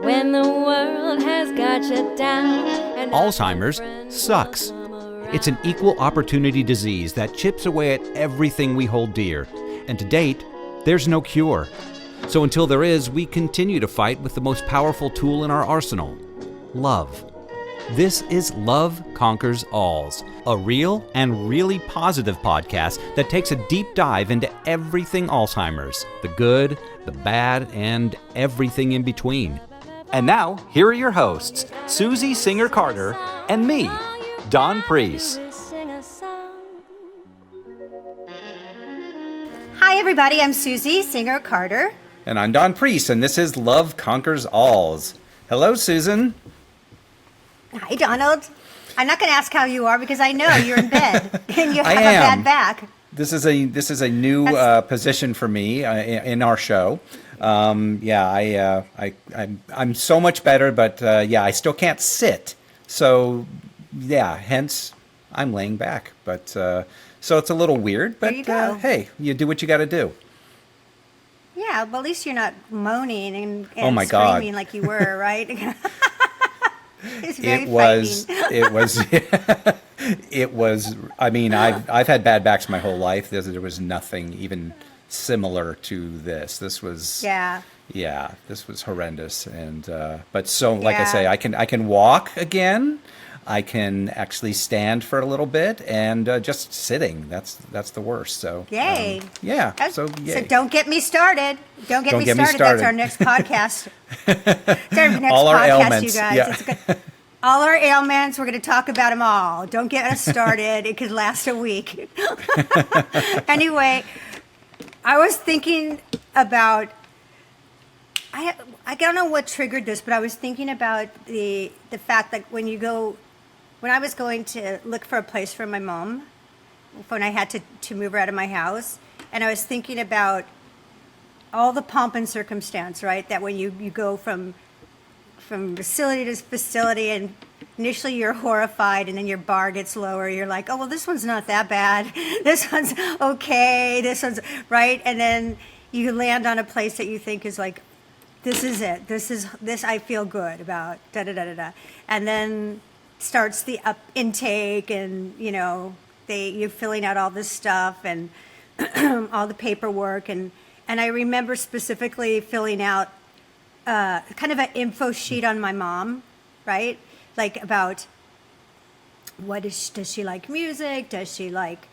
when the world has got you down. And Alzheimer's sucks. It's an equal opportunity disease that chips away at everything we hold dear. And to date, there's no cure. So until there is, we continue to fight with the most powerful tool in our arsenal, love. This is Love Conquers Alls, a real and really positive podcast that takes a deep dive into everything Alzheimer's, the good, the bad, and everything in between. And now, here are your hosts, Susie Singer-Carter and me, Don Priest. Hi, everybody. I'm Susie Singer-Carter. And I'm Don Priest, and this is Love Conquers Alls. Hello, Susan. Hi, Donald. I'm not going to ask how you are because I know you're in bed and you have a bad back. This is a new position for me in our show. I'm so much better, but I still can't sit. So hence I'm laying back. But so it's a little weird. But hey, you do what you got to do. Yeah, well, at least you're not moaning and oh my screaming God. like you were, right? It was. I mean, I've had bad backs my whole life. There was nothing even similar to this. This was this was horrendous. And but so like I say, I can walk again. I can actually stand for a little bit, and just sitting. That's the worst. So yay. Yay. So don't get me started. Don't get me started. That's our next podcast. It's our next all our podcast, ailments. you guys. Yeah. It's good. All our ailments. We're going to talk about them all. Don't get us started. It could last a week. Anyway, I was thinking about. I don't know what triggered this, but I was thinking about the fact that when I was going to look for a place for my mom, when I had to move her out of my house, and I was thinking about all the pomp and circumstance, right? That when you go from facility to facility, and initially you're horrified, and then your bar gets lower. You're like, oh, well, this one's not that bad. This one's okay. This one's right. And then you land on a place that you think is like, this is it. This I feel good about. Da da da da da. And then starts the intake, and you're filling out all this stuff and all the paperwork, and I remember specifically filling out kind of an info sheet on my mom, right? Like about does she like music? Does she like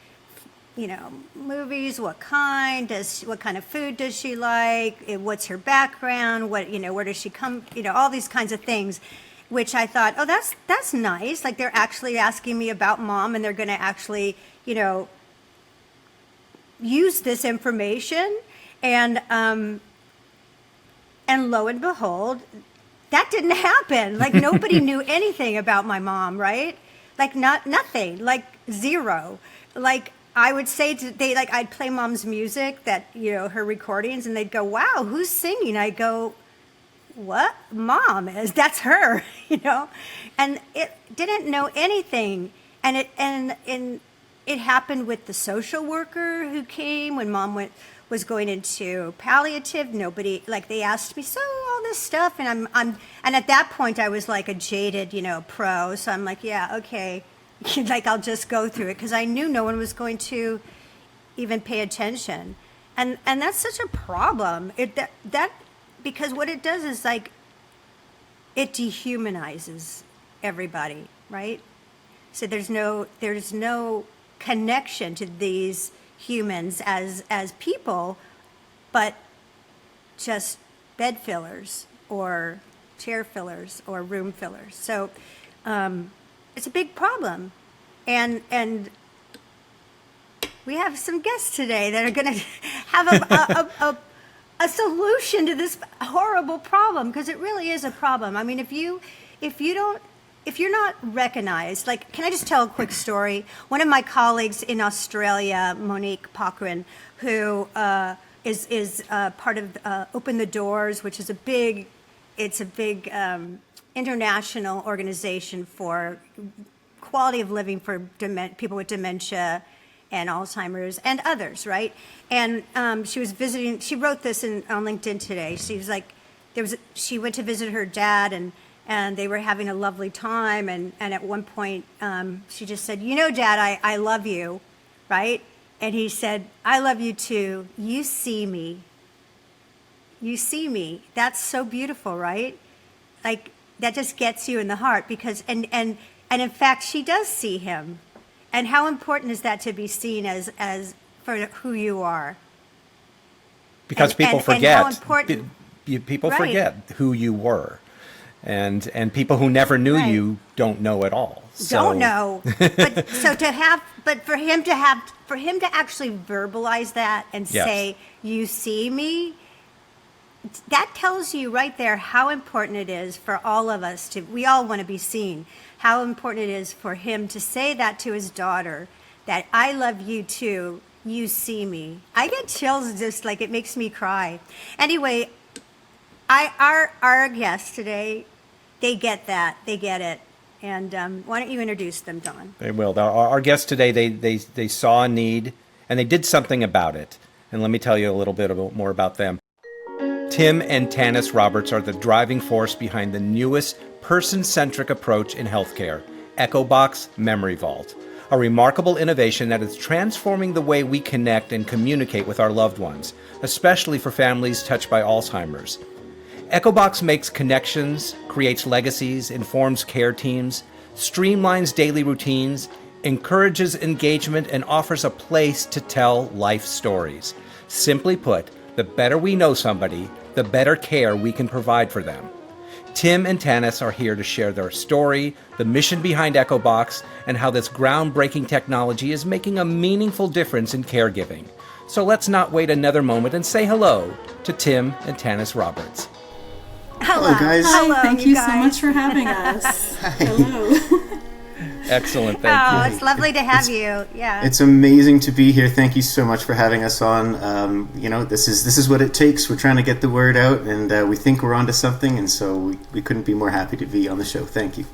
movies? What kind of food does she like? What's her background? Where does she come? All these kinds of things, which I thought, oh, that's nice. Like they're actually asking me about mom, and they're going to actually, use this information. And lo and behold, that didn't happen. Like nobody knew anything about my mom, right? Like nothing, like zero. Like I would say I'd play mom's music, that, her recordings, and they'd go, wow, who's singing? I go, what? Mom is, that's her, and it didn't know anything. And it happened with the social worker who came when mom was going into palliative. Nobody, like, they asked me, so all this stuff, and and at that point I was like a jaded, pro. So I'm like, yeah, okay. Like I'll just go through it, because I knew no one was going to even pay attention. And that's such a problem. Because what it does is like it dehumanizes everybody, right? So there's no connection to these humans as people, but just bed fillers or chair fillers or room fillers. So it's a big problem, and we have some guests today that are going to have a solution to this horrible problem, because it really is a problem. I mean, if you're not recognized, like, can I just tell a quick story? One of my colleagues in Australia, Monique Pochran, who is part of Open the Doors, which is a big international organization for quality of living for people with dementia and Alzheimer's and others, right? And she was visiting. She wrote this on LinkedIn today. She was like, she went to visit her dad, and they were having a lovely time. And at one point, she just said, Dad, I love you, right? And he said, I love you too. You see me. You see me. That's so beautiful, right? Like, that just gets you in the heart because, and in fact, she does see him. And how important is that to be seen as for who you are? Because people forget. And how important, people forget who you were. And people who never knew you don't know at all. Don't know. But for him to actually verbalize that and say, you see me, that tells you right there how important it is for all of us we all want to be seen, how important it is for him to say that to his daughter, that I love you too, you see me. I get chills, just like it makes me cry. Anyway, our guests today, they get that, they get it. And why don't you introduce them, Don? They will. Our guests today, they saw a need and they did something about it. And let me tell you a little bit more about them. Tim and Tannis Roberts are the driving force behind the newest person-centric approach in healthcare, EchoBox Memory Vault, a remarkable innovation that is transforming the way we connect and communicate with our loved ones, especially for families touched by Alzheimer's. EchoBox makes connections, creates legacies, informs care teams, streamlines daily routines, encourages engagement, and offers a place to tell life stories. Simply put, the better we know somebody, the better care we can provide for them. Tim and Tannis are here to share their story, the mission behind EchoBox, and how this groundbreaking technology is making a meaningful difference in caregiving. So let's not wait another moment and say hello to Tim and Tannis Roberts. Hello, guys. Hello, Thank you guys. so much for having us. Hello. Excellent, thank you. It's lovely to have you. Yeah. It's amazing to be here. Thank you so much for having us on. This is what it takes. We're trying to get the word out, and we think we're onto something, and so we couldn't be more happy to be on the show. Thank you.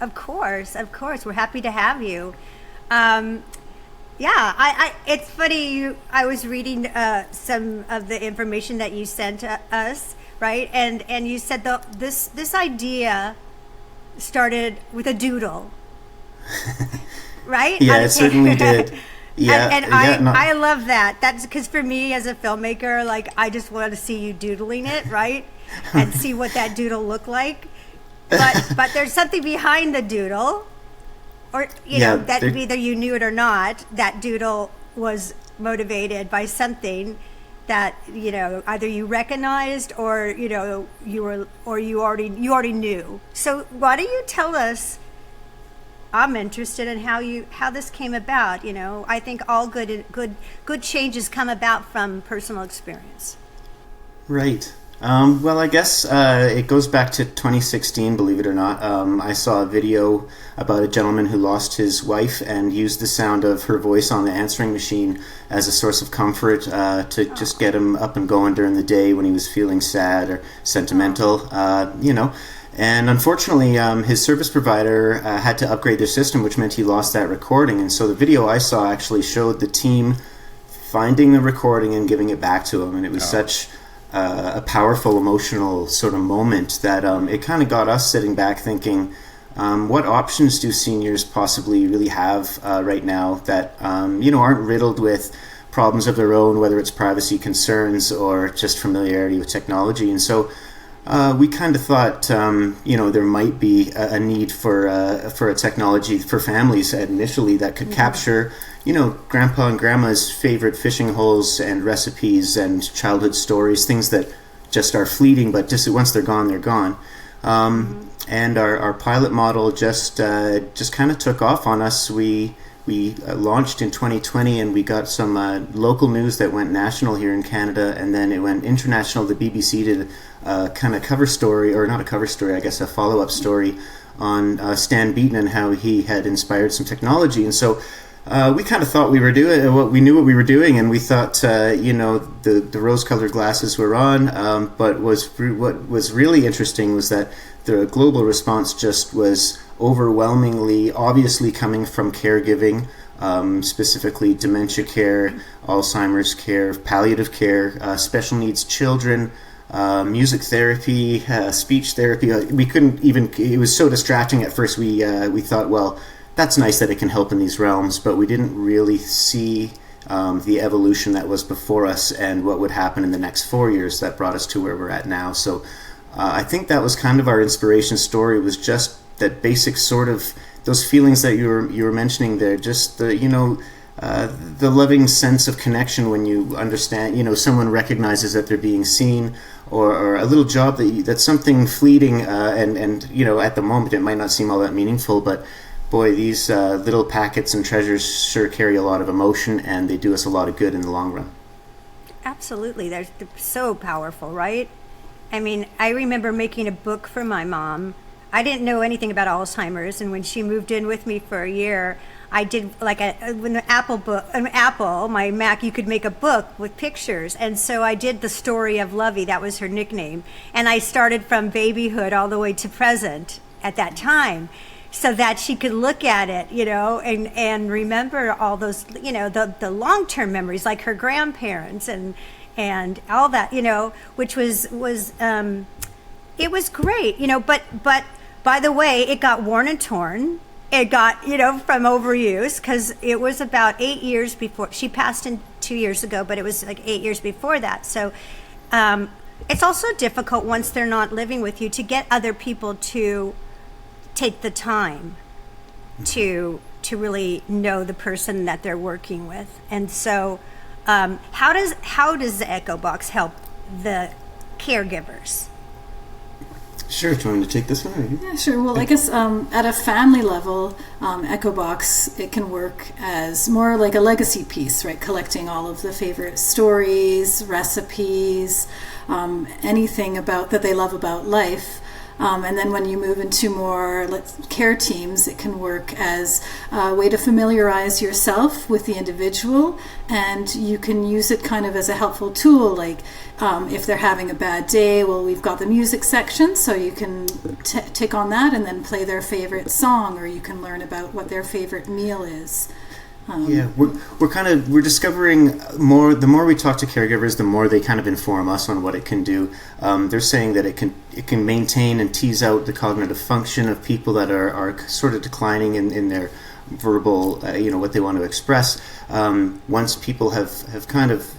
Of course. We're happy to have you. It's funny. I was reading some of the information that you sent us, right? And you said this idea started with a doodle. Right? Yeah, it certainly did. Yeah, I love that. That's because for me as a filmmaker, like I just want to see you doodling it, right? And see what that doodle looked like. But there's something behind the doodle, or that either you knew it or not. That doodle was motivated by something that either you recognized or you already knew. So why don't you tell us? I'm interested in how this came about. I think all good changes come about from personal experience. Right. Well, I guess it goes back to 2016, believe it or not. I saw a video about a gentleman who lost his wife and used the sound of her voice on the answering machine as a source of comfort to just get him up and going during the day when he was feeling sad or sentimental, And unfortunately, his service provider had to upgrade their system, which meant he lost that recording. And so the video I saw actually showed the team finding the recording and giving it back to him. And it was such a powerful, emotional sort of moment that it kind of got us sitting back thinking, what options do seniors possibly really have right now that, aren't riddled with problems of their own, whether it's privacy concerns or just familiarity with technology. And so we kind of thought, there might be a need for a technology for families initially that could capture, grandpa and grandma's favorite fishing holes and recipes and childhood stories, things that just are fleeting, but just once they're gone, they're gone. And our pilot model just kind of took off on us. We launched in 2020, and we got some local news that went national here in Canada, and then it went international. The BBC did a kind of cover story, or not a cover story, I guess a follow-up story on Stan Beaton and how he had inspired some technology. And so we kind of thought we knew what we were doing, and we thought, the rose-colored glasses were on. But what was really interesting was that the global response just was overwhelmingly, obviously coming from caregiving, specifically dementia care, Alzheimer's care, palliative care, special needs children, music therapy, speech therapy. We couldn't even. It was so distracting at first. We thought, well, that's nice that it can help in these realms, but we didn't really see the evolution that was before us and what would happen in the next 4 years that brought us to where we're at now. So I think that was kind of our inspiration story, was just that basic sort of those feelings that you were mentioning there, just the the loving sense of connection when you understand, someone recognizes that they're being seen, or a little job that's something fleeting, and at the moment it might not seem all that meaningful, but boy, these little packets and treasures sure carry a lot of emotion, and they do us a lot of good in the long run. Absolutely. They're so powerful, right? I mean, I remember making a book for my mom. I didn't know anything about Alzheimer's, and when she moved in with me for a year, I did like an Apple, my Mac, you could make a book with pictures. And so I did the story of Lovey, that was her nickname. And I started from babyhood all the way to present at that time, so that she could look at it, and remember all those, the long-term memories, like her grandparents and all that, which was it was great, but by the way, it got worn and torn. It got, from overuse, because it was about 8 years before. She passed in 2 years ago, but it was like 8 years before that. So it's also difficult once they're not living with you to get other people to take the time to really know the person that they're working with. And so how does the EchoBox help the caregivers? Sure, do you want me to take this one? Yeah, sure. Well, I guess at a family level, EchoBox, it can work as more like a legacy piece, right? Collecting all of the favorite stories, recipes, anything that they love about life. And then when you move into more care teams, it can work as a way to familiarize yourself with the individual, and you can use it kind of as a helpful tool, like if they're having a bad day, well, we've got the music section, so you can tick on that and then play their favorite song, or you can learn about what their favorite meal is. We're discovering more. The more we talk to caregivers, the more they kind of inform us on what it can do. They're saying that it can maintain and tease out the cognitive function of people that are sort of declining in their verbal, what they want to express. Once people have kind of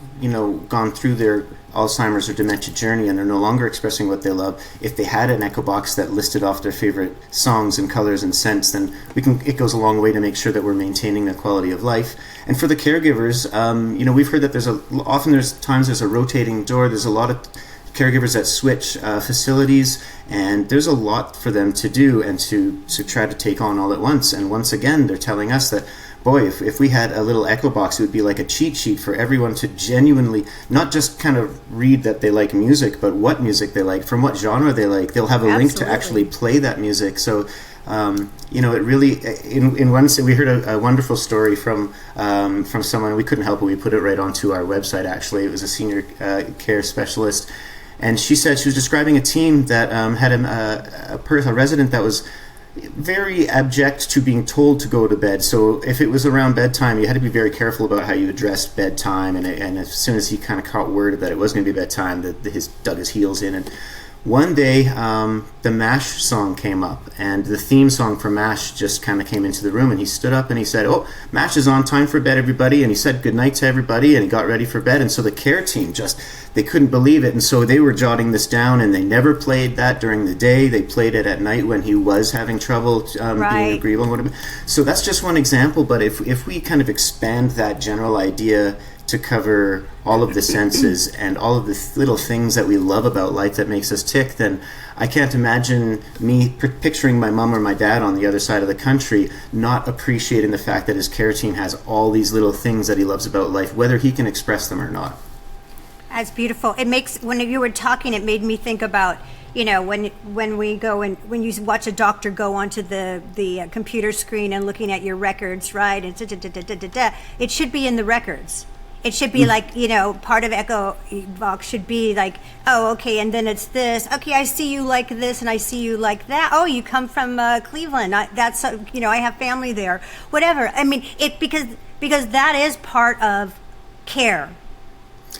gone through their Alzheimer's or dementia journey and they're no longer expressing what they love, if they had an EchoBox that listed off their favorite songs and colors and scents, then it goes a long way to make sure that we're maintaining the quality of life. And for the caregivers, we've heard that there's a rotating door. There's a lot of caregivers that switch facilities, and there's a lot for them to do and to try to take on all at once. And once again, they're telling us that, boy, if we had a little EchoBox, it would be like a cheat sheet for everyone to genuinely not just kind of read that they like music, but what music they like, from what genre they like. They'll have a link to actually play that music. So, it really, in one, we heard a wonderful story from someone. We couldn't help it. We put it right onto our website, actually. It was a senior care specialist. And she said she was describing a team that had a resident that was very abject to being told to go to bed. So if it was around bedtime, you had to be very careful about how you addressed bedtime. And as soon as he kind of caught word that it was going to be bedtime, he dug his heels in. And one day, the MASH song came up, and the theme song for MASH just kind of came into the room, and he stood up and he said, "Oh, MASH is on, time for bed, everybody." And he said goodnight to everybody, and he got ready for bed. And so the care team they couldn't believe it. And so they were jotting this down, and they never played that during the day. They played it at night when he was having trouble being agreeable. So that's just one example. But if we kind of expand that general idea to cover all of the senses and all of the little things that we love about life that makes us tick, then I can't imagine me picturing my mom or my dad on the other side of the country not appreciating the fact that his care team has all these little things that he loves about life, whether he can express them or not. That's beautiful. It makes, when you were talking, it made me think about, when we go and when you watch a doctor go onto the computer screen and looking at your records, right? And it should be in the records. It should be like, part of EchoBox should be like, oh, okay, and then it's this. Okay, I see you like this, and I see you like that. Oh, you come from Cleveland. I have family there. Whatever. I mean, because that is part of care.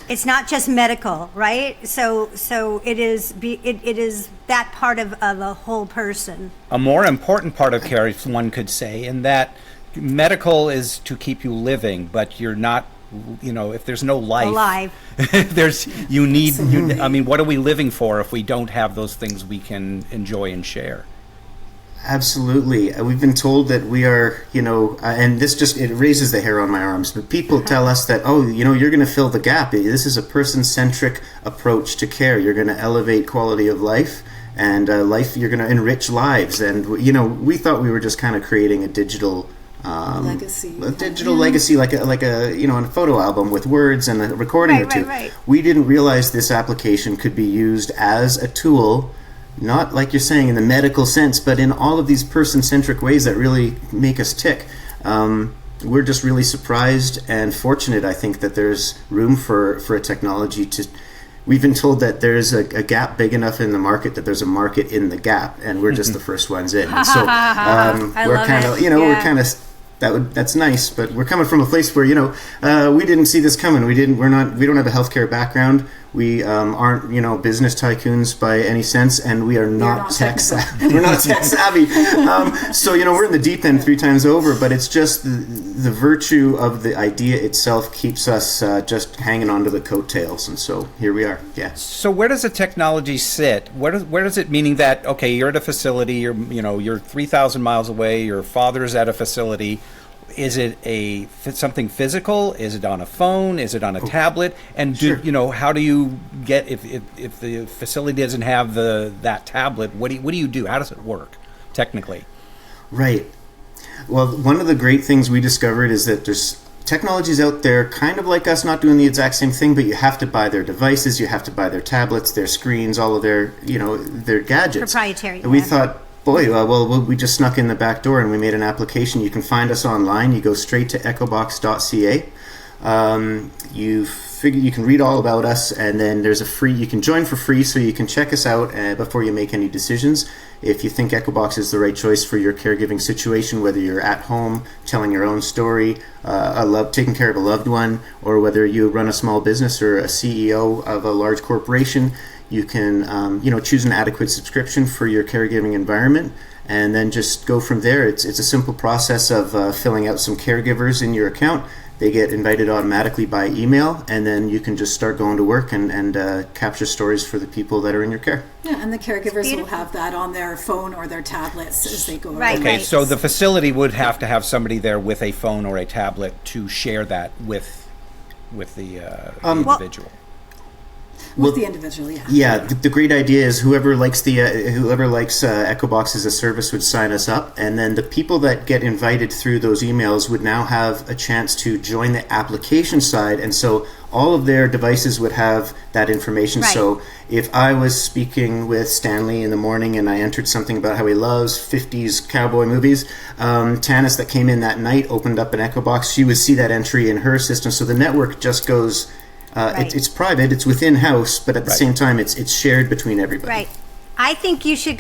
It's not just medical, right? So it is that part of a whole person. A more important part of care, if one could say, in that medical is to keep you living, but you're not, if there's no life, Alive. what are we living for if we don't have those things we can enjoy and share? Absolutely. We've been told that we are, and it raises the hair on my arms, but people tell us that, you're going to fill the gap. This is a person-centric approach to care. You're going to elevate quality of life, and you're going to enrich lives. And, we thought we were just kind of creating a digital legacy. A digital legacy, like a a photo album with words and a recording or two. Right. We didn't realize this application could be used as a tool, not like you're saying in the medical sense, but in all of these person-centric ways that really make us tick. We're just really surprised and fortunate, I think, that there's room for a technology to... We've been told that there's a gap big enough in the market that there's a market in the gap, and we're just the first ones in. And so we're kind of, we're kind of... That's nice, but we're coming from a place where we didn't see this coming. We don't have a healthcare background. We aren't business tycoons by any sense, and we are not tech savvy. We're not tech savvy. So we're in the deep end 3 times over. But it's just the virtue of the idea itself keeps us just hanging on to the coattails, and so here we are. Yeah. So where does the technology sit? Where does it, meaning that you're at a facility, you're 3,000 miles away, your father's at a facility. Is it something physical? Is it on a phone? Is it on a tablet? And how do you get if the facility doesn't have that tablet? What do you do? How does it work technically? Right. Well, one of the great things we discovered is that there's technologies out there kind of like us, not doing the exact same thing, but you have to buy their devices, you have to buy their tablets, their screens, all of their their gadgets. Proprietary. And we thought, boy, we just snuck in the back door and we made an application. You can find us online. You go straight to echobox.ca. You can read all about us, and then you can join for free, so you can check us out before you make any decisions. If you think EchoBox is the right choice for your caregiving situation, whether you're at home telling your own story, taking care of a loved one, or whether you run a small business or a CEO of a large corporation, you can choose an adequate subscription for your caregiving environment, and then just go from there. It's a simple process of filling out some caregivers in your account. They get invited automatically by email, and then you can just start going to work and capture stories for the people that are in your care. Yeah, and the caregivers will have that on their phone or their tablets as they go around. Right. Okay, so the facility would have to have somebody there with a phone or a tablet to share that with the individual. With the individual, yeah. Yeah, the great idea is whoever likes EchoBox as a service would sign us up, and then the people that get invited through those emails would now have a chance to join the application side, and so all of their devices would have that information. Right. So if I was speaking with Stanley in the morning and I entered something about how he loves 50s cowboy movies, Tannis that came in that night opened up an EchoBox. She would see that entry in her system, so the network just goes... Right. It's private, it's within house, but at the same time, it's shared between everybody. Right. I think you should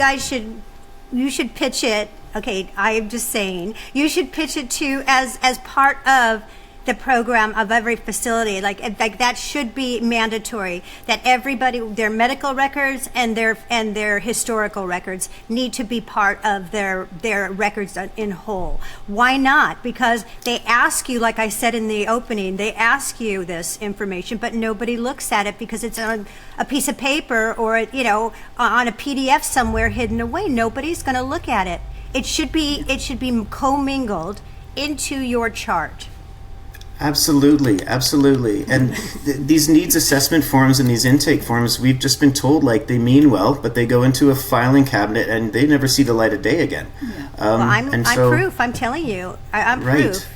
pitch it. Okay, I'm just saying you should pitch it to as part of the program of every facility. Like that should be mandatory. That everybody, their medical records and their historical records need to be part of their records in whole. Why not? Because they ask you, like I said in the opening, they ask you this information, but nobody looks at it because it's on a piece of paper or on a PDF somewhere hidden away. Nobody's going to look at it. It should be commingled into your chart. Absolutely. And these needs assessment forms and these intake forms, we've just been told they mean well, but they go into a filing cabinet and they never see the light of day again. Yeah. I'm proof. I'm telling you, I'm proof.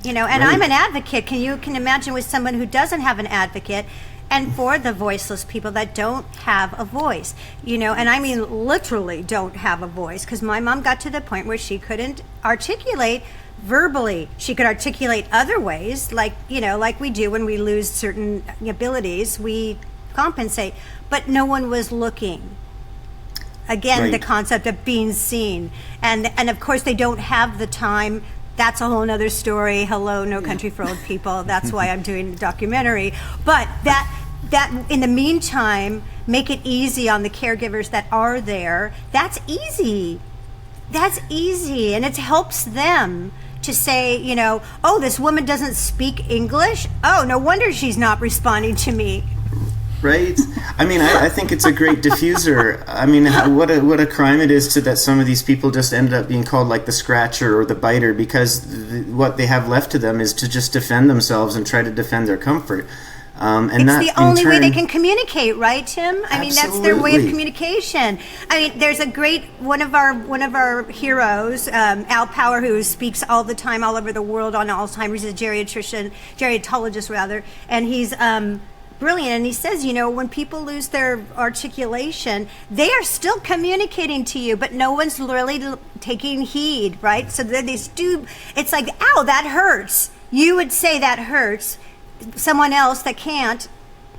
And I'm an advocate. Can imagine with someone who doesn't have an advocate, and for the voiceless people that don't have a voice, and I mean literally don't have a voice, because my mom got to the point where she couldn't articulate verbally. She could articulate other ways, like we do when we lose certain abilities, we compensate, but no one was looking. Again, the concept of being seen, and of course they don't have the time that's a whole nother story. Hello, No Country for Old People. That's why I'm doing the documentary. But that in the meantime, make it easy on the caregivers that are there. That's easy. And it helps them to say, oh, this woman doesn't speak English. Oh, no wonder she's not responding to me. Right? I mean, I think it's a great diffuser. I mean, what a crime it is that some of these people just ended up being called like the scratcher or the biter, because what they have left to them is to just defend themselves and try to defend their comfort. It's the only way they can communicate, right, Tim? I mean, that's their way of communication. I mean, there's a great one of our heroes, Al Power, who speaks all the time all over the world on Alzheimer's. He's a geriatrologist rather, and he's brilliant. And he says, when people lose their articulation, they are still communicating to you, but no one's really taking heed, right? So then it's like, ow, that hurts. You would say that hurts. Someone else that can't,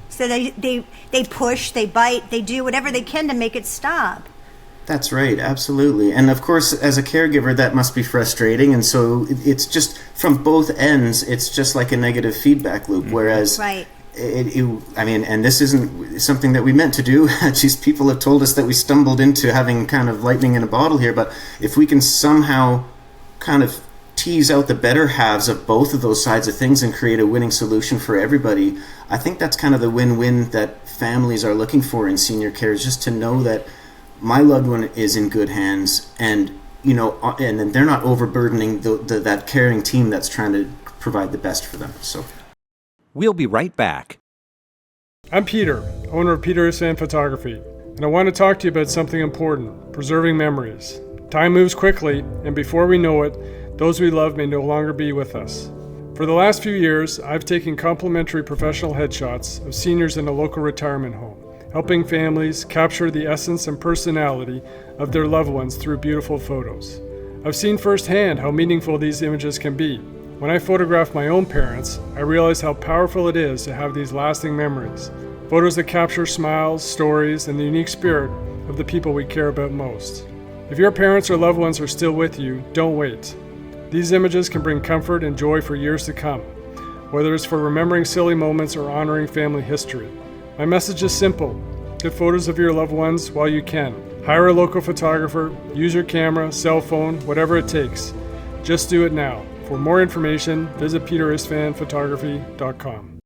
so they push, they bite, they do whatever they can to make it stop. That's right, absolutely. And of course, as a caregiver, that must be frustrating. And so it's just from both ends, it's just like a negative feedback loop. Whereas, right. And this isn't something that we meant to do. Geez, people have told us that we stumbled into having kind of lightning in a bottle here. But if we can somehow kind of tease out the better halves of both of those sides of things and create a winning solution for everybody, I think that's kind of the win-win that families are looking for in senior care, is just to know that my loved one is in good hands, and and they're not overburdening that caring team that's trying to provide the best for them. So We'll be right back. I'm Peter, owner of Peter is Fan Photography, and I want to talk to you about something important: preserving memories. Time moves quickly, and before we know it, those we love may no longer be with us. For the last few years, I've taken complimentary professional headshots of seniors in a local retirement home, helping families capture the essence and personality of their loved ones through beautiful photos. I've seen firsthand how meaningful these images can be. When I photographed my own parents, I realized how powerful it is to have these lasting memories, photos that capture smiles, stories, and the unique spirit of the people we care about most. If your parents or loved ones are still with you, don't wait. These images can bring comfort and joy for years to come, whether it's for remembering silly moments or honoring family history. My message is simple: get photos of your loved ones while you can. Hire a local photographer, use your camera, cell phone, whatever it takes. Just do it now. For more information, visit peterisfanphotography.com.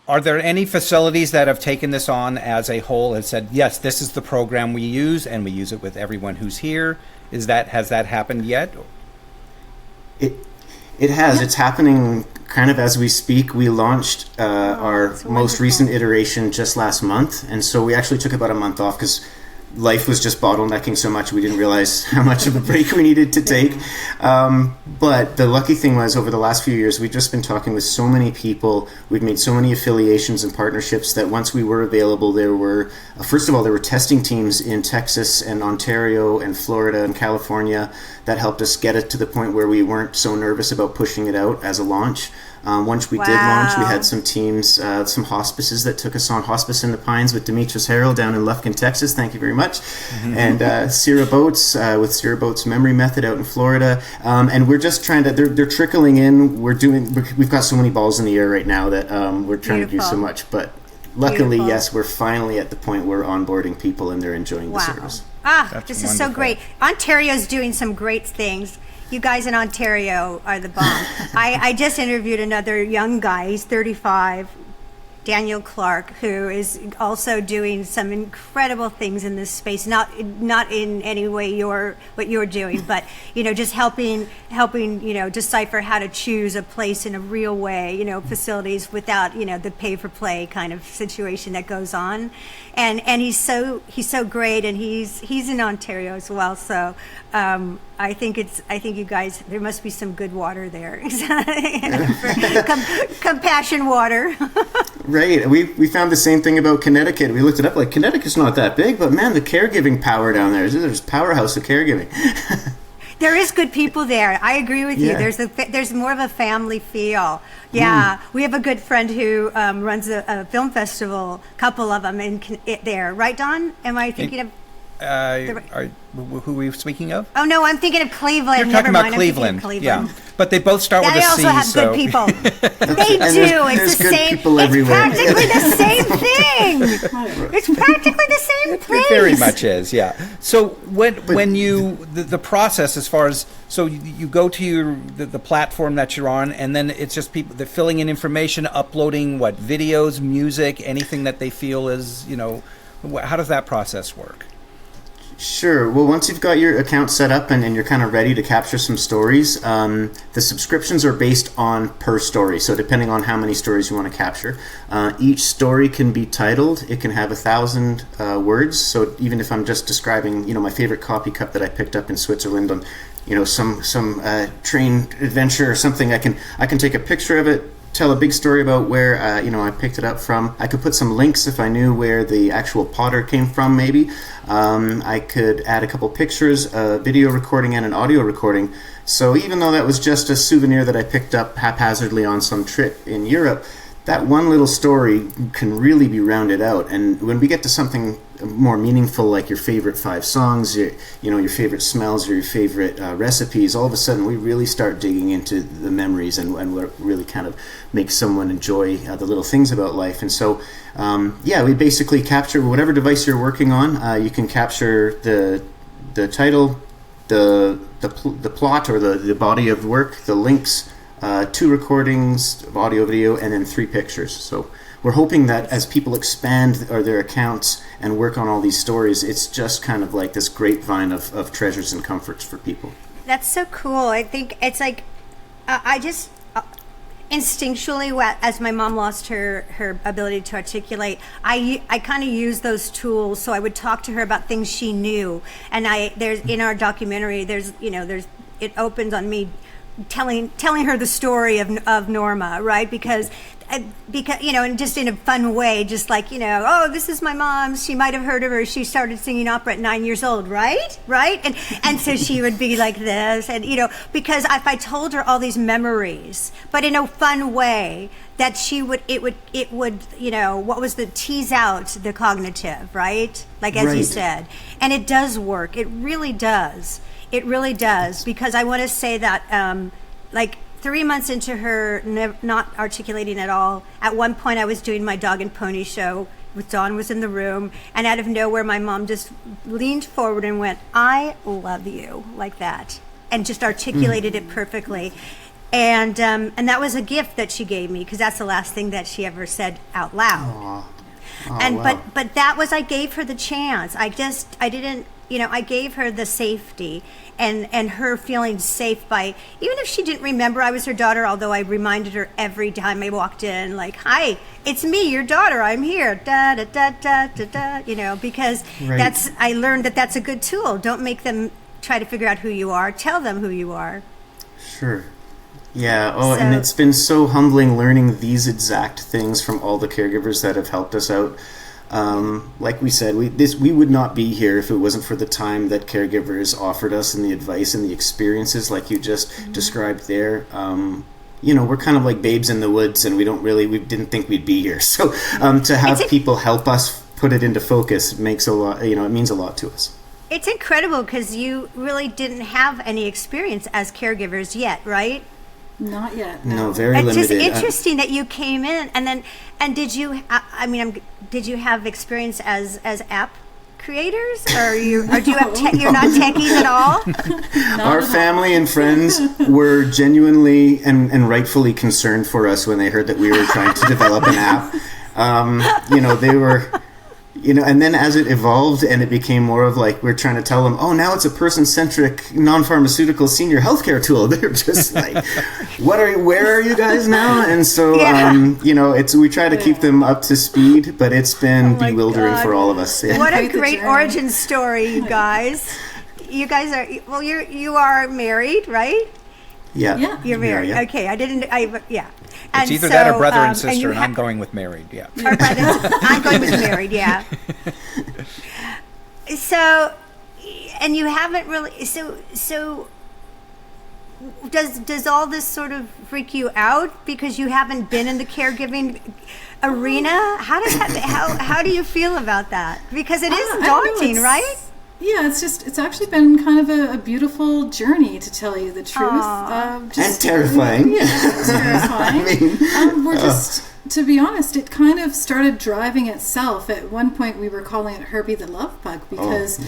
Are there any facilities that have taken this on as a whole and said, yes, this is the program we use, and we use it with everyone who's here? Has that happened yet? It has. It's happening kind of as we speak. We launched our most recent iteration just last month, and so we actually took about a month off because life was just bottlenecking so much we didn't realize how much of a break we needed to take. But the lucky thing was, over the last few years, we've just been talking with so many people. We've made so many affiliations and partnerships that once we were available, there were testing teams in Texas and Ontario and Florida and California that helped us get it to the point where we weren't so nervous about pushing it out as a launch. Once we did launch, we had some teams, some hospices that took us on. Hospice in the Pines with Demetrius Harrell down in Lufkin, Texas. Thank you very much. And Sierra Boats with Sierra Boats Memory Method out in Florida. And we're just trying to, they're trickling in. We've got so many balls in the air right now that we're trying to do so much. But luckily, yes, we're finally at the point where we're onboarding people and they're enjoying the service. This is so great. Ontario's doing some great things. You guys in Ontario are the bomb. I just interviewed another young guy. He's 35, Daniel Clark, who is also doing some incredible things in this space. Not in any way what you're doing, but just helping decipher how to choose a place in a real way. Facilities without the pay for play kind of situation that goes on. And he's so great, and he's in Ontario as well. So I think you guys, there must be some good water there. Compassion water. Right. We found the same thing about Connecticut. We looked it up. Like, Connecticut's not that big, but man, the caregiving power down there's a powerhouse of caregiving. There is good people there. I agree with you. There's more of a family feel. Yeah, we have a good friend who runs a film festival, couple of them there. Right, Don? Am I thinking of? Who were you speaking of? Oh no, I'm thinking of Cleveland. You're Never talking mind. about I'm thinking Cleveland. of Cleveland. Yeah, but they both start with They a also C. have So good people. They And do. there's It's the good same. people It's everywhere. practically the same thing. It's practically the same place. It very much is, yeah. So when you the process as far as you go to the platform that you're on, and then it's just people they're filling in information, uploading videos, music, anything that they feel is how does that process work? Sure. Well, once you've got your account set up and you're kind of ready to capture some stories, the subscriptions are based on per story. So depending on how many stories you want to capture, each story can be titled. It can have 1,000 words. So even if I'm just describing, my favorite coffee cup that I picked up in Switzerland on, some train adventure or something, I can take a picture of it, tell a big story about where I picked it up from. I could put some links if I knew where the actual potter came from, maybe. I could add a couple pictures, a video recording, and an audio recording. So even though that was just a souvenir that I picked up haphazardly on some trip in Europe, that one little story can really be rounded out. And when we get to something more meaningful, like your favorite 5 songs, your favorite smells, or your favorite recipes, all of a sudden we really start digging into the memories and what really kind of makes someone enjoy the little things about life. And so, we basically capture whatever device you're working on. You can capture the title, the plot, or the body of work, the links, 2 recordings of audio, video, and then 3 pictures. So we're hoping that as people expand their accounts and work on all these stories, it's just kind of like this grapevine of treasures and comforts for people. That's so cool. I think it's like, I just instinctually, as my mom lost her ability to articulate, I kind of used those tools. So I would talk to her about things she knew. And there's in our documentary, it opens on me telling her the story of Norma, right? Because and just in a fun way, just like, oh, this is my mom. She might have heard of her. She started singing opera at 9 years old, right? And so she would be like this, and because if I told her all these memories, but in a fun way, that it would what was the tease out the cognitive, right? Like as you said, and it does work. It really does. It really does, because I want to say that 3 months into her not articulating at all, at one point I was doing my dog and pony show. Dawn was in the room, and out of nowhere my mom just leaned forward and went, "I love you," like that, and just articulated it perfectly. And that was a gift that she gave me, because that's the last thing that she ever said out loud. Wow. But that was, I gave her the chance. I didn't, I gave her the safety and her feeling safe by, even if she didn't remember I was her daughter, although I reminded her every time I walked in, like, "Hi, it's me, your daughter, I'm here, da da da da da da," because I learned that's a good tool. Don't make them try to figure out who you are. Tell them who you are. Sure. Yeah. And it's been so humbling learning these exact things from all the caregivers that have helped us out. Like we said, we would not be here if it wasn't for the time that caregivers offered us, and the advice and the experiences like you just described there. We're kind of like babes in the woods, and we didn't think we'd be here. So to have people help us put it into focus makes a lot. It means a lot to us. It's incredible, because you really didn't have any experience as caregivers yet, right? Not yet. No, very it's limited. It's just interesting that you came in, and did you? Did you have experience as app creators, or do you have you're not techies at all? Our family and friends were genuinely and rightfully concerned for us when they heard that we were trying to develop an app. They were. And then as it evolved and it became more of like, we're trying to tell them, oh, now it's a person-centric, non-pharmaceutical senior healthcare tool. They're just like, where are you guys now? And so, we try to keep them up to speed, but it's been bewildering for all of us. Yeah. What a great origin story, you guys. You guys are, you are married, right? Yeah. You're married. Yeah. Okay. It's either that or brother and sister, and I'm going with married, yeah. I'm going with married, yeah. So, and you haven't really, so does all this sort of freak you out because you haven't been in the caregiving arena? How do you feel about that? Because it is daunting, right? Yeah, it's actually been kind of a beautiful journey, to tell you the truth. And terrifying. Yeah, terrifying. We're just, to be honest, it kind of started driving itself. At one point, we were calling it Herbie the Love Bug, because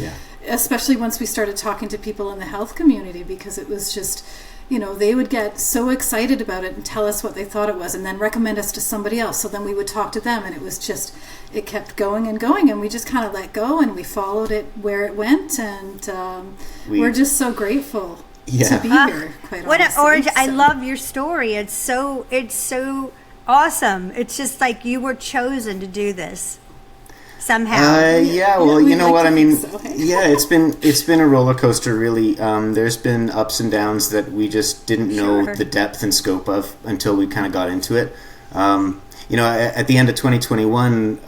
especially once we started talking to people in the health community, because it was just, they would get so excited about it and tell us what they thought it was and then recommend us to somebody else. So then we would talk to them, and it was just, it kept going and going, and we just kind of let go, and we followed it where it went, and we're just so grateful to be here, quite what honestly. Orange, I love your story. It's so awesome. It's just like you were chosen to do this somehow. Well, you know what I mean. So. It's been a roller coaster, really. There's been ups and downs that we just didn't know the depth and scope of until we kind of got into it. At the end of 2021,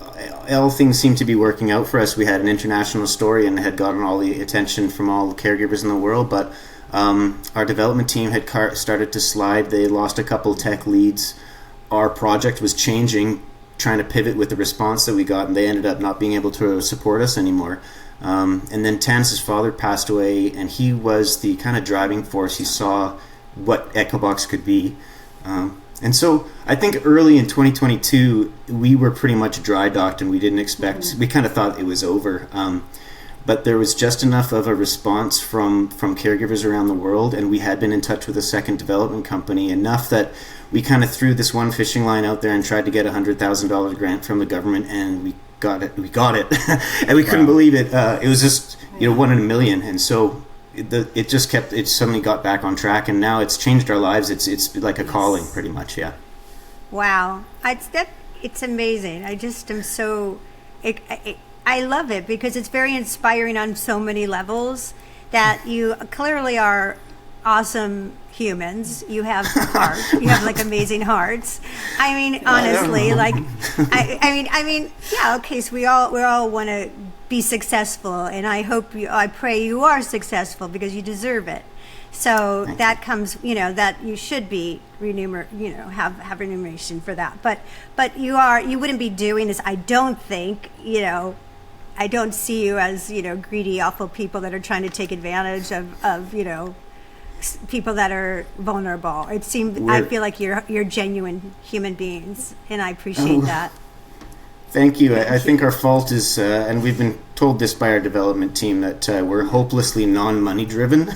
all things seemed to be working out for us. We had an international story and had gotten all the attention from all the caregivers in the world, but our development team had started to slide. They lost a couple tech leads. Our project was changing, trying to pivot with the response that we got, and they ended up not being able to support us anymore. And then Tannis' father passed away, and he was the kind of driving force. He saw what EchoBox could be. And so I think early in 2022, we were pretty much dry docked, and we didn't expect, we kind of thought it was over. But there was just enough of a response from caregivers around the world, and we had been in touch with a second development company, enough that we kind of threw this one fishing line out there and tried to get a $100,000 grant from the government, and we got it. And we couldn't believe it. It was just, 1 in a million. And so it suddenly got back on track, and now it's changed our lives. It's like a calling, pretty much. Yeah. Wow. It's amazing. I just am so, I love it because it's very inspiring on so many levels, that you clearly are awesome humans. You have heart. You have like amazing hearts. I mean, honestly, like, I mean, yeah. Okay, so we all want to be successul, and I pray you are successful because you deserve it. So that comes, that you should be have remuneration for that. But you wouldn't be doing this, I don't think. I don't see you as greedy, awful people that are trying to take advantage of people that are vulnerable. I feel like you're genuine human beings, and I appreciate that. Thank you. I think our fault is, and we've been told this by our development team, that we're hopelessly non-money driven,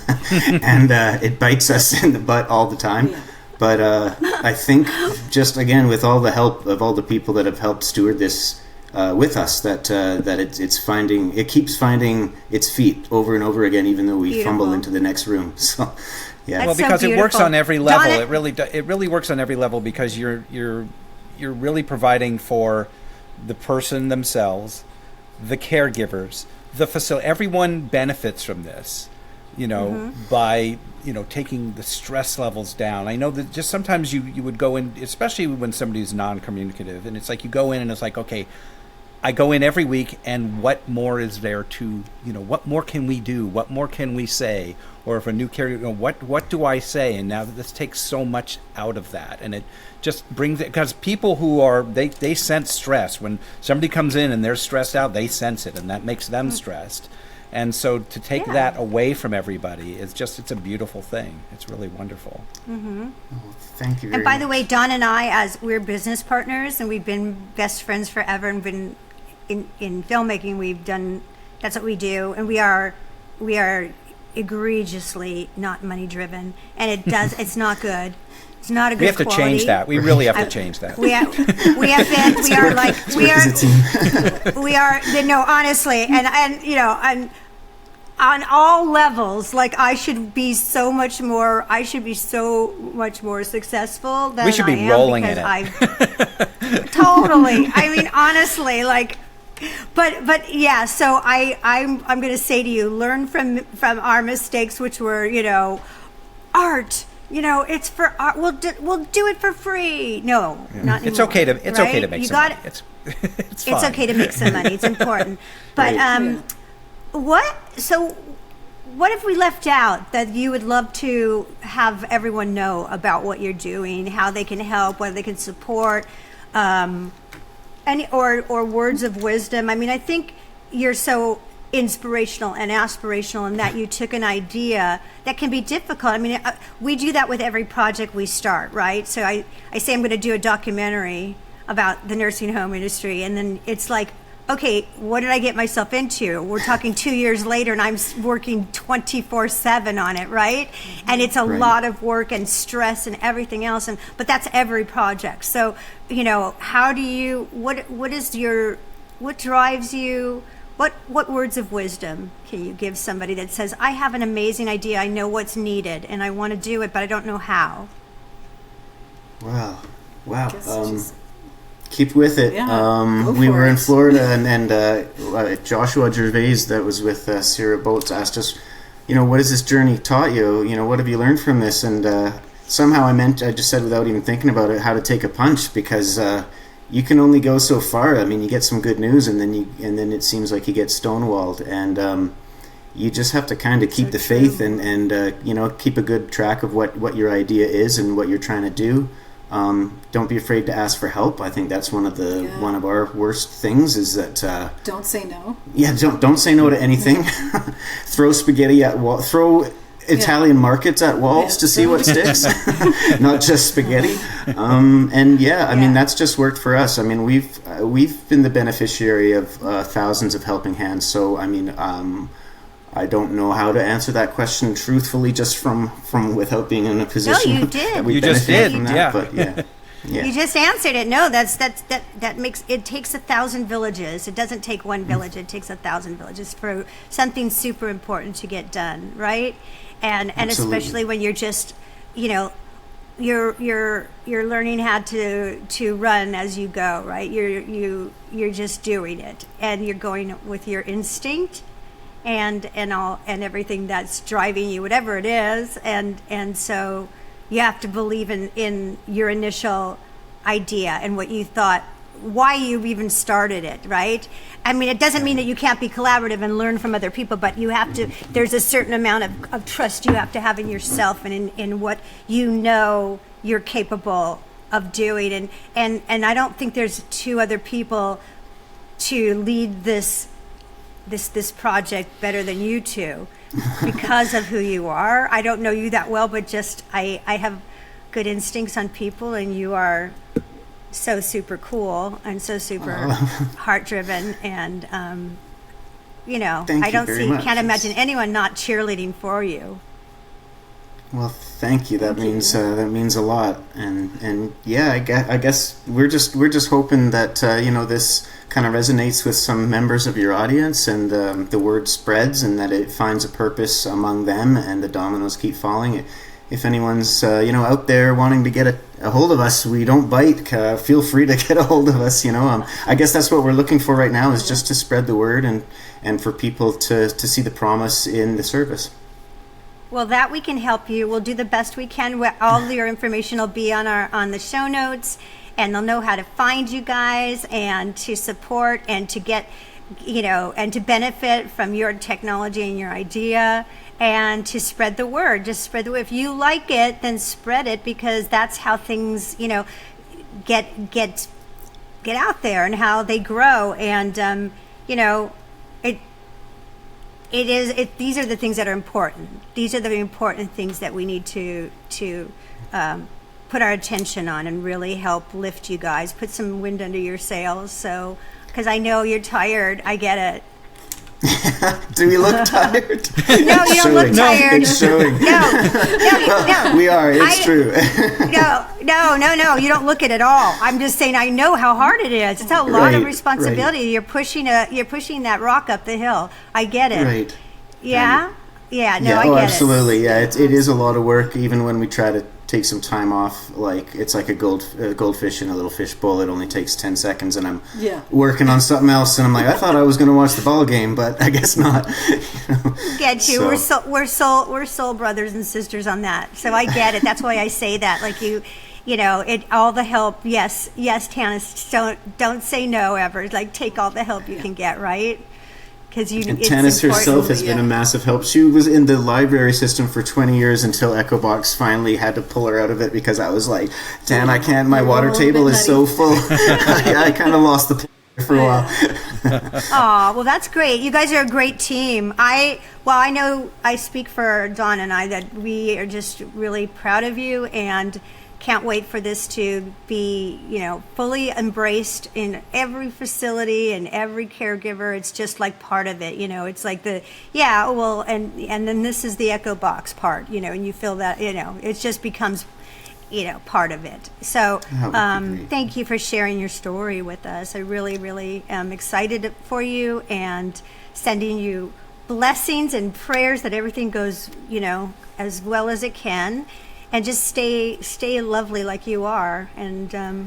and it bites us in the butt all the time. Yeah. But I think just, again, with all the help of all the people that have helped steward this with us, that it keeps finding its feet over and over again, even though we fumble into the next room. So, yeah. That's well, because so it works on every level. John, It really works on every level, because you're really providing for the person themselves, the caregivers, the facility. Everyone benefits from this, by taking the stress levels down. I know that just sometimes you would go in, especially when somebody's non-communicative, and it's like you go in and it's like, okay, I go in every week, and what more is there to, what more can we do? What more can we say? Or if a new caregiver, what do I say? And now this takes so much out of that, and it just brings it, because people who are, they sense stress. When somebody comes in and they're stressed out, they sense it, and that makes them stressed. And so to take that away from everybody is just, it's a beautiful thing. It's really wonderful. Mm-hmm. Oh, thank you very And by much. the way, Don and I, as we're business partners, and we've been best friends forever, and been in filmmaking, that's what we do, and we are egregiously not money driven, and it's not good. It's not a good quality. We have to change that. We really have to change that. Honestly, and on all levels, like I should be so much more successful than we should be I am, rolling in it. Totally. I mean, honestly, like, but yeah. So I'm going to say to you, learn from our mistakes, which were art. It's for art. We'll do it for free. No, not anymore. It's okay to make some money. It's fine. It's okay to make some money. It's important. But what if we left out that you would love to have everyone know about what you're doing, how they can help, whether they can support, or words of wisdom? I mean, I think you're so inspirational and aspirational, and that you took an idea that can be difficult. I mean, we do that with every project we start, right? So I say I'm going to do a documentary about the nursing home industry, and then it's like, okay, what did I get myself into? We're talking 2 years later, and I'm working 24/7 on it, right? And it's a lot of work and stress and everything else. But that's every project. So, how do you? What drives you? What words of wisdom can you give somebody that says, I have an amazing idea, I know what's needed, and I want to do it, but I don't know how? Wow. Keep with it. Yeah, we were in Florida, and Joshua Gervais, that was with Sarah Boats, asked us, what has this journey taught you? What have you learned from this? And somehow I just said, without even thinking about it, how to take a punch, because you can only go so far. I mean, you get some good news, and then it seems like you get stonewalled, and you just have to kind of keep the faith and keep a good track of what your idea is and what you're trying to do. Don't be afraid to ask for help. I think that's one of our worst things is that don't say no. Yeah, don't say no to anything. Throw spaghetti at wall. Throw Italian markets at walls to see what sticks, not just spaghetti. I mean, that's just worked for us. I mean, we've been the beneficiary of thousands of helping hands. So I mean, I don't know how to answer that question truthfully, just from without being in a position. No, you did. You just did. From that, but yeah. You just answered it. No, that makes it takes 1,000 villages. It doesn't take one village. It takes 1,000 villages for something super important to get done, right? And especially when you're just, you're learning how to run as you go, right? You're just doing it, and you're going with your instinct. And everything that's driving you, whatever it is, and so you have to believe in your initial idea and what you thought, why you even started it, right? I mean, it doesn't mean that you can't be collaborative and learn from other people, but you have to. There's a certain amount of trust you have to have in yourself and in what you're capable of doing, and I don't think there's two other people to lead this project better than you two because of who you are. I don't know you that well, but just I have good instincts on people, and you are so super cool and so super heart driven, and can't imagine anyone not cheerleading for you. Well, thank you. That means a lot, and yeah, I guess we're just hoping that this kind of resonates with some members of your audience, and the word spreads, and that it finds a purpose among them, and the dominoes keep falling. If anyone's out there wanting to get a hold of us, we don't bite. Feel free to get a hold of us. I guess that's what we're looking for right now, is just to spread the word and for people to see the promise in the service. Well, that we can help you. We'll do the best we can. All your information will be on the show notes, and they'll know how to find you guys and to support and to get, and to benefit from your technology and your idea, and to spread the word. Just spread the word. If you like it, then spread it, because that's how things, get out there and how they grow. And these are the things that are important. These are the important things that we need to put our attention on and really help lift you guys, put some wind under your sails. So, because I know you're tired, I get it. Do we look tired? No, you don't look tired. It's showing. No. We are. It's true. No. You don't look it at all. I'm just saying, I know how hard it is. It's a lot of responsibility. Right. You're pushing that rock up the hill. I get it. Right. Yeah. I get it. Absolutely. Yeah, it is a lot of work. Even when we try to take some time off, like it's like a goldfish in a little fish bowl. It only takes 10 seconds, and I'm working on something else, and I'm like, I thought I was going to watch the ball game, but I guess not. Get you. So. We're soul brothers and sisters on that. So I get it. That's why I say that. Like all the help. Yes, Tannis. Don't say no ever. Like, take all the help you can get. Right. And Tannis herself has been a massive help. She was in the library system for 20 years until EchoBox finally had to pull her out of it, because I was like, Dan, I can't. My water table is so full. I kind of lost the. for a while. Oh, well, that's great. You guys are a great team. I know I speak for Dawn and I that we are just really proud of you and can't wait for this to be, fully embraced in every facility and every caregiver. It's just like part of it, it's like and then this is the EchoBox part, and you feel that, it just becomes, part of it. So thank you for sharing your story with us. I really, really am excited for you and sending you blessings and prayers that everything goes, as well as it can. And just stay lovely like you are. And I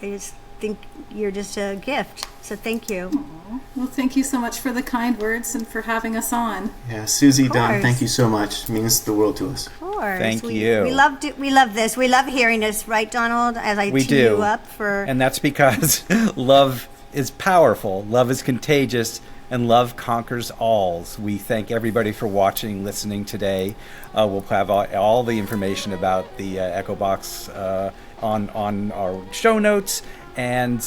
just think you're just a gift. So thank you. Aww. Well, thank you so much for the kind words and for having us on. Yeah, Susie, Don, thank you so much. It means the world to us. Of course. Thank you. We love this. We love hearing this, right, Donald? As I tee you up for. And that's because love is powerful. Love is contagious. And love conquers all. We thank everybody for watching, listening today. We'll have all the information about the EchoBox on our show notes. And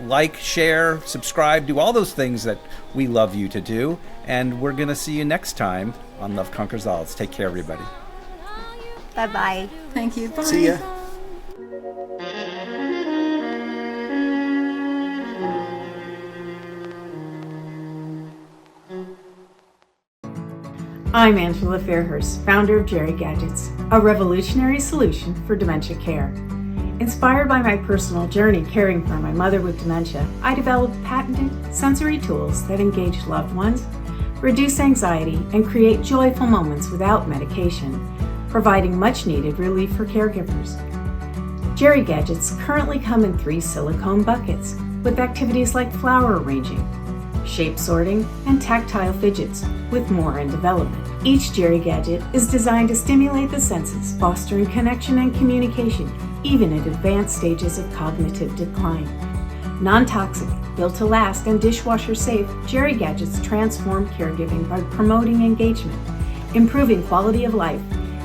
like, share, subscribe, do all those things that we love you to do. And we're going to see you next time on Love Conquers All. Take care, everybody. Bye-bye. Thank you. Bye. See ya. I'm Angela Fairhurst, founder of Jerry Gadgets, a revolutionary solution for dementia care. Inspired by my personal journey caring for my mother with dementia, I developed patented sensory tools that engage loved ones, reduce anxiety, and create joyful moments without medication, providing much-needed relief for caregivers. Jerry Gadgets currently come in 3 silicone buckets with activities like flower arranging, shape sorting, and tactile fidgets, with more in development. Each Jerry Gadget is designed to stimulate the senses, fostering connection and communication, even at advanced stages of cognitive decline. Non-toxic, built to last, and dishwasher safe, Jerry Gadgets transform caregiving by promoting engagement, improving quality of life,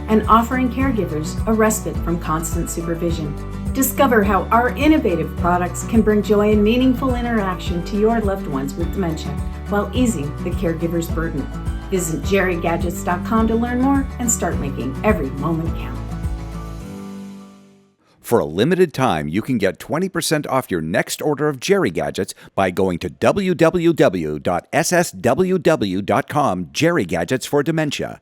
and offering caregivers a respite from constant supervision. Discover how our innovative products can bring joy and meaningful interaction to your loved ones with dementia while easing the caregiver's burden. Visit jerrygadgets.com to learn more and start making every moment count. For a limited time, you can get 20% off your next order of Jerry Gadgets by going to www.ssww.com Jerry Gadgets for Dementia.